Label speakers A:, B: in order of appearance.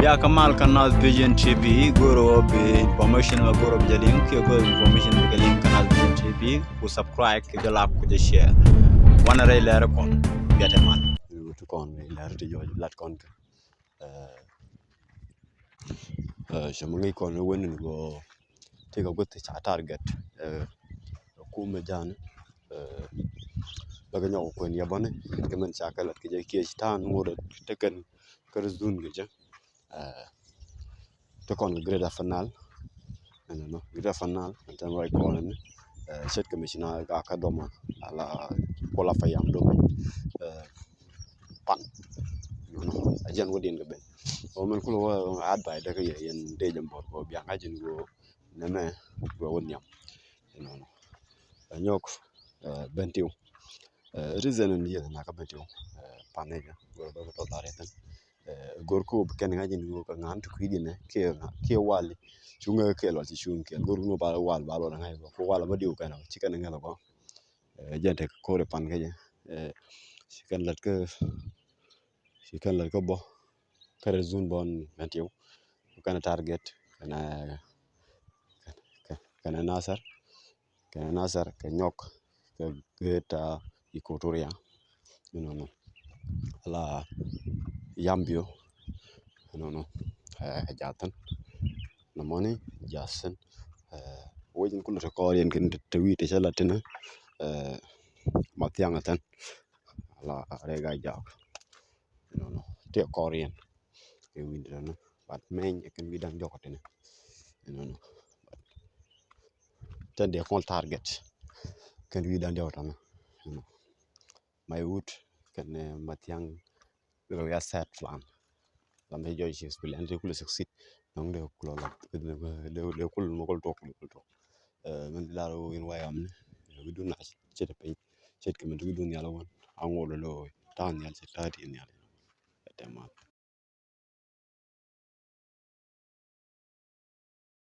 A: Ya Kamal Canal Vision TV goro be information ma goro be link ke go information be link Canal Vision TV ku subscribe ke like ku share wana ray leer kon biate man
B: to kon leer ti jo lat kon shamo ngi kon woni go te go gotte cha target ku me jan daga nyaw ko ni yabane ke man cha kala ke je ke tan ngoro te kan kar zun ge te kon greda fanal no greda fanal tan way ko ne set commissioner ga ka doma ala kola fayam do pan no ajan wodin be o man kulo advise daga yen de jam bor ko bi ngajin go neme go wonyam no nyok bentiu reason ni na ka bentiu panega go to daretan gorko ken ngajin go ka ngan to kidine ke wali chunga ke lo ci chung ke gor no ba wal ba lo ngai ko wala ma diu kana ci kan ngala ko jante ko re pan ke ci kan lat ko bo kare zone bon bentiu kana target kana nasar ke nyok ke geta ikotoria no ala yambio no jatan namoni jasen wajin kullu to ko yen ken te wi te chalatina matianga tan ala rega jak no te korean ke wi no bat men ken wi dan jokotene no tan de kon target ken wi dan jokotana no my wood ken matiang lo ya set plan la me joy chi plan de kullu succeed donc de kullu mo kol tok man laro in wayam we do not chet pe chet ke man we do nyala won angolo lo tan nyal chet tati nyal tema